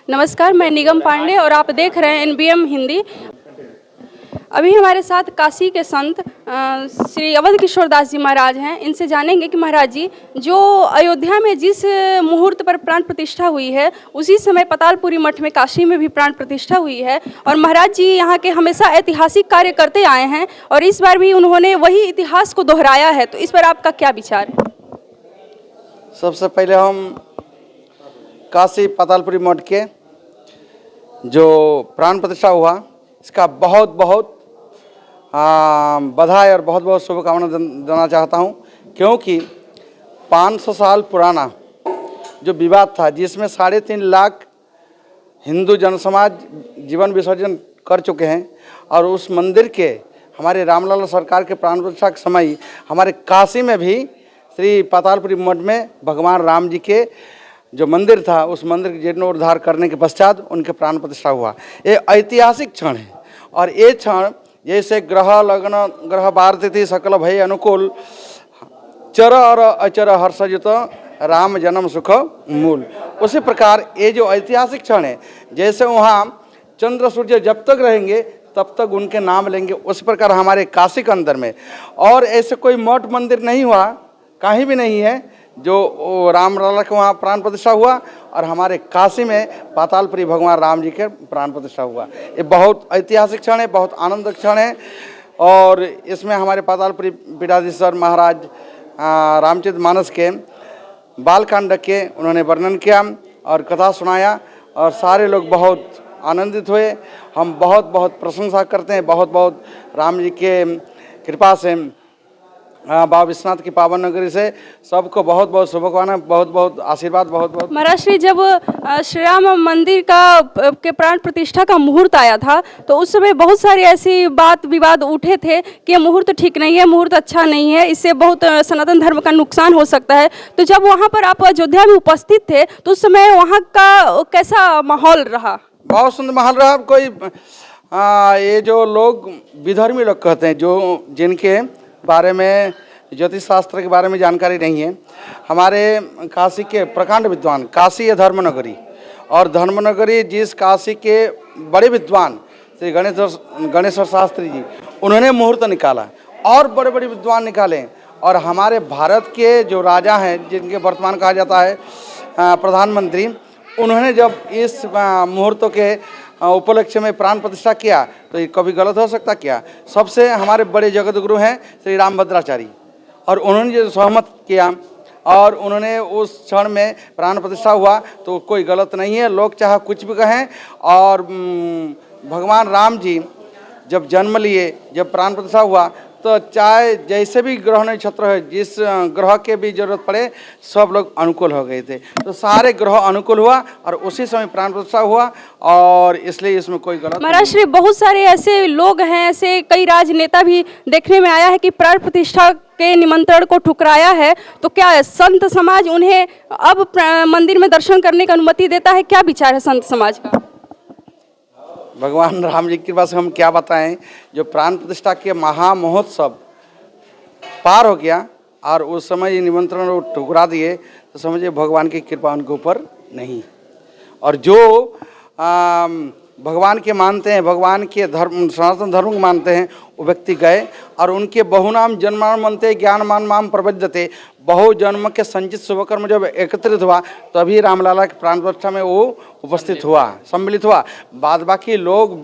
नमस्कार, मैं निगम पांडे और आप देख रहे हैं एनबीएम हिंदी। अभी हमारे साथ काशी के संत श्री अवध किशोर दास जी महाराज हैं। इनसे जानेंगे कि महाराज जी, जो अयोध्या में जिस मुहूर्त पर प्राण प्रतिष्ठा हुई है, उसी समय पतालपुरी मठ में काशी में भी प्राण प्रतिष्ठा हुई है और महाराज जी यहाँ के हमेशा ऐतिहासिक कार्य करते आए हैं और इस बार भी उन्होंने वही इतिहास को दोहराया है। तो इस पर आपका क्या विचार है? सबसे पहले हम काशी पतालपुरी मठ के जो प्राण प्रतिष्ठा हुआ, इसका बहुत बहुत बधाई और बहुत बहुत शुभकामना देना चाहता हूं, क्योंकि 500 साल पुराना जो विवाद था, जिसमें 3.5 लाख हिंदू जनसमाज जीवन विसर्जन कर चुके हैं, और उस मंदिर के हमारे रामलला सरकार के प्राण प्रतिष्ठा के समय हमारे काशी में भी श्री पतालपुरी मठ में भगवान राम जी के जो मंदिर था, उस मंदिर के जीर्णोद्धार करने के पश्चात उनके प्राण प्रतिष्ठा हुआ। ये ऐतिहासिक क्षण है और ये क्षण जैसे ग्रह लग्न ग्रह भारती सकल भय अनुकूल, चर और अचर हर्षयुत राम जन्म सुख मूल, उसी प्रकार ये जो ऐतिहासिक क्षण है, जैसे वहाँ चंद्र सूर्य जब तक रहेंगे तब तक उनके नाम लेंगे, उस प्रकार हमारे काशी के अंदर में और ऐसे कोई मठ मंदिर नहीं हुआ, कहीं भी नहीं है जो रामलला के वहाँ प्राण प्रतिष्ठा हुआ और हमारे काशी में पातालपुरी भगवान राम जी के प्राण प्रतिष्ठा हुआ। ये बहुत ऐतिहासिक क्षण है, बहुत आनंद क्षण है और इसमें हमारे पातालपुरी पीठाधीश्वर महाराज रामचरित मानस के बालकांड के उन्होंने वर्णन किया और कथा सुनाया और सारे लोग बहुत आनंदित हुए। हम बहुत बहुत प्रशंसा करते हैं, बहुत बहुत राम जी के कृपा से, बाबा विश्वनाथ की पावन नगरी से सबको बहुत बहुत शुभकामना, बहुत बहुत आशीर्वाद, बहुत बहुत। महाराज श्री, जब श्री राम मंदिर के प्राण प्रतिष्ठा का मुहूर्त आया था तो उस समय बहुत सारी ऐसी बात विवाद उठे थे कि मुहूर्त ठीक नहीं है, मुहूर्त अच्छा नहीं है, इससे बहुत सनातन धर्म का नुकसान हो सकता है। तो जब वहाँ पर आप अयोध्या में उपस्थित थे तो उस समय वहाँ का कैसा माहौल रहा? बहुत सुंदर माहौल रहा। कोई ये जो लोग विधर्मी लोग कहते हैं, जो जिनके बारे में ज्योतिष शास्त्र के बारे में जानकारी नहीं है, हमारे काशी के प्रकांड विद्वान, काशी है धर्मनगरी और धर्मनगरी जिस काशी के बड़े विद्वान श्री गणेश्वर शास्त्री जी, उन्होंने मुहूर्त निकाला और बड़े बड़े विद्वान निकाले और हमारे भारत के जो राजा हैं, जिनके वर्तमान कहा जाता है प्रधानमंत्री, उन्होंने जब इस मुहूर्तों के उपलक्ष्य में प्राण प्रतिष्ठा किया तो ये कभी गलत हो सकता क्या? सबसे हमारे बड़े जगत गुरु हैं श्री रामभद्राचार्य और उन्होंने जो सहमत किया और उन्होंने उस क्षण में प्राण प्रतिष्ठा हुआ तो कोई गलत नहीं है। लोग चाहे कुछ भी कहें, और भगवान राम जी जब जन्म लिए, जब प्राण प्रतिष्ठा हुआ, तो चाहे जैसे भी ग्रह नक्षत्र है, जिस ग्रह के भी जरूरत पड़े, सब लोग अनुकूल हो गए थे। तो सारे ग्रह अनुकूल हुआ और उसी समय प्राण प्रतिष्ठा हुआ और इसलिए इसमें कोई गलत। महाराज श्री, बहुत सारे ऐसे लोग हैं, ऐसे कई राजनेता भी देखने में आया है कि प्राण प्रतिष्ठा के निमंत्रण को ठुकराया है। तो क्या संत समाज उन्हें अब मंदिर में दर्शन करने की अनुमति देता है? क्या विचार है संत समाज का? भगवान राम जी की कृपा से हम क्या बताएं, जो प्राण प्रतिष्ठा के महा महोत्सव पार हो गया और उस समय ये निमंत्रण ठुकरा दिए, तो समझिए भगवान की कृपा उनके ऊपर नहीं। और जो भगवान के मानते हैं, भगवान के धर्म, सनातन धर्म को मानते हैं, वो व्यक्ति गए और उनके बहुनाम जन्मान मनते ज्ञान मान माम प्रबद्धते, बहु जन्म के संचित शुभकर्म जब एकत्रित हुआ तभी रामलला के प्राण प्रतिष्ठा में वो उपस्थित हुआ, सम्मिलित हुआ। बाद बाकी लोग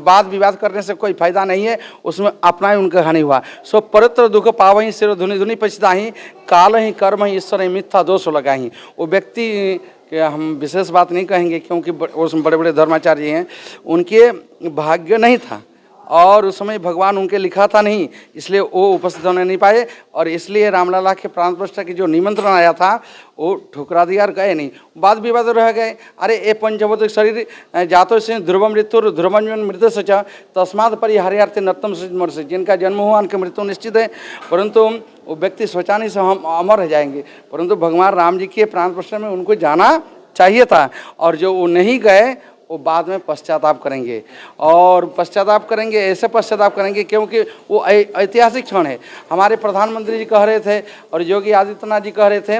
वाद विवाद करने से कोई फायदा नहीं है, उसमें अपना ही उनका हानि हुआ। सो परत्र दुख पावही सिर धुनि धुनि पछताही, काल ही कर्म ही ईश्वर ही मिथ्या दोष लगाही। वो व्यक्ति कि हम विशेष बात नहीं कहेंगे क्योंकि उसमें बड़े बड़े धर्माचार्य हैं, उनके भाग्य नहीं था और उस समय भगवान उनके लिखा था नहीं, इसलिए वो उपस्थित होने नहीं पाए और इसलिए रामलला के प्राण प्रतिष्ठा की जो निमंत्रण आया था वो ठुकरा दिया और गए नहीं। वाद विवाद रह गए। अरे ये पंचभौतिक शरीर जातो से ध्रुव मृत्यु ध्रुवंजन मृत्यु सच तस्माद परिहर्यार्थे नर्तम से, जिनका जन्म हुआ उनकी मृत्यु निश्चित है, परंतु वो व्यक्ति सोचाने से हम अमर रह जाएंगे। परंतु भगवान राम जी के प्राण प्रतिष्ठा में उनको जाना चाहिए था और जो वो नहीं गए वो बाद में पश्चाताप करेंगे और पश्चाताप करेंगे, ऐसे पश्चाताप करेंगे क्योंकि वो ऐतिहासिक क्षण है। हमारे प्रधानमंत्री जी कह रहे थे और योगी आदित्यनाथ जी कह रहे थे,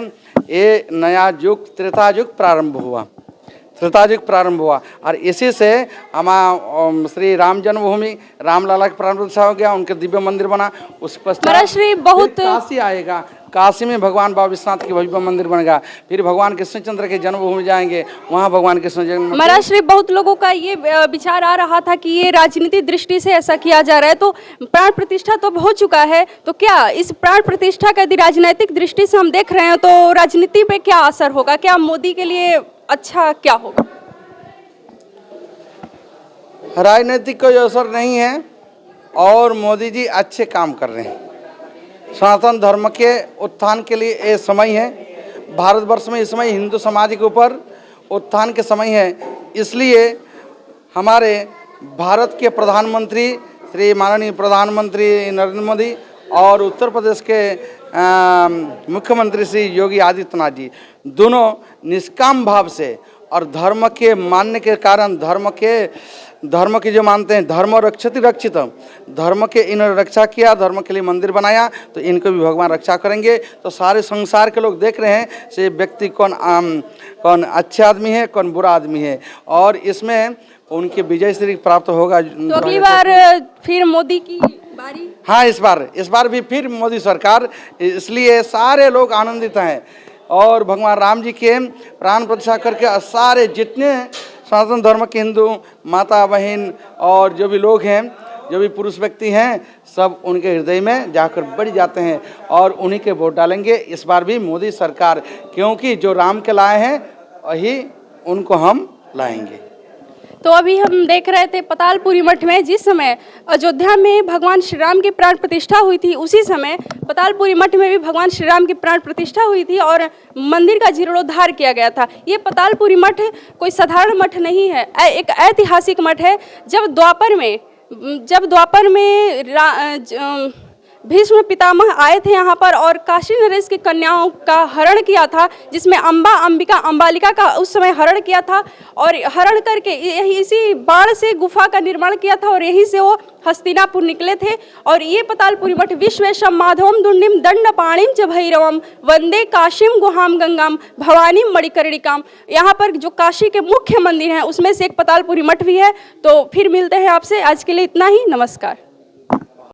ये नया युग त्रेता युग प्रारंभ हुआ। त्रेतायुग प्रारंभ हुआ और इसी से हमारा श्री राम जन्मभूमि रामलला का प्राण प्रतिष्ठा हो गया, उनके दिव्य मंदिर बना। उस पश्चात महाराज श्री बहुत फिर काशी आएगा, काशी में भगवान बाबा विश्वनाथ की भव्य मंदिर बनेगा। फिर भगवान कृष्णचंद्र के जन्मभूमि जाएंगे, वहाँ भगवान कृष्ण जन्म। महाराज श्री बहुत लोगों का ये विचार आ रहा था कि ये राजनीतिक दृष्टि से ऐसा किया जा रहा है, तो प्राण प्रतिष्ठा तो हो चुका है, तो क्या इस प्राण प्रतिष्ठा का यदि राजनीतिक दृष्टि से हम देख रहे हैं तो राजनीति पे क्या असर होगा? क्या मोदी के लिए अच्छा क्या होगा? राजनीतिक कोई असर नहीं है और मोदी जी अच्छे काम कर रहे हैं। सनातन धर्म के उत्थान के लिए ये समय है। भारतवर्ष में इस समय हिंदू समाज के ऊपर उत्थान के समय है, इसलिए हमारे भारत के प्रधानमंत्री श्री माननीय प्रधानमंत्री नरेंद्र मोदी और उत्तर प्रदेश के मुख्यमंत्री श्री योगी आदित्यनाथ जी दोनों निष्काम भाव से और धर्म के मानने के कारण धर्म के जो मानते हैं धर्म रक्षति रक्षित, धर्म के इन्होंने रक्षा किया, धर्म के लिए मंदिर बनाया, तो इनको भी भगवान रक्षा करेंगे। तो सारे संसार के लोग देख रहे हैं से व्यक्ति कौन अच्छा आदमी है, कौन बुरा आदमी है, और इसमें उनके विजय श्री प्राप्त होगा। तो अगली बार फिर मोदी की बारी? हाँ, इस बार भी फिर मोदी सरकार, इसलिए सारे लोग आनंदित हैं और भगवान राम जी के प्राण प्रतिष्ठा करके सारे जितने सनातन धर्म के हिंदू माता बहन और जो भी लोग हैं, जो भी पुरुष व्यक्ति हैं, सब उनके हृदय में जाकर बढ़ जाते हैं और उन्हीं के वोट डालेंगे इस बार भी मोदी सरकार, क्योंकि जो राम के लाए हैं वही उनको हम लाएंगे। तो अभी हम देख रहे थे पतालपुरी मठ में, जिस समय अयोध्या में भगवान श्री राम की प्राण प्रतिष्ठा हुई थी, उसी समय पतालपुरी मठ में भी भगवान श्री राम की प्राण प्रतिष्ठा हुई थी और मंदिर का जीर्णोद्धार किया गया था। ये पतालपुरी मठ कोई साधारण मठ नहीं है, एक ऐतिहासिक मठ है। जब द्वापर में भीष्म पितामह आए थे यहाँ पर और काशी नरेश की कन्याओं का हरण किया था, जिसमें अंबिका अंबालिका का उस समय हरण किया था और हरण करके इसी बाढ़ से गुफा का निर्माण किया था और यहीं से वो हस्तिनापुर निकले थे। और ये पतालपुरी मठ विश्वेशम माधवम दुंडिम दंडपाणिम च भैरवम वंदे काशीम गुहाम गंगाम भवानीम मणिकर्णिकाम, यहाँ पर जो काशी के मुख्य मंदिर हैं उसमें से एक पतालपुरी मठ भी है। तो फिर मिलते हैं आपसे, आज के लिए इतना ही, नमस्कार।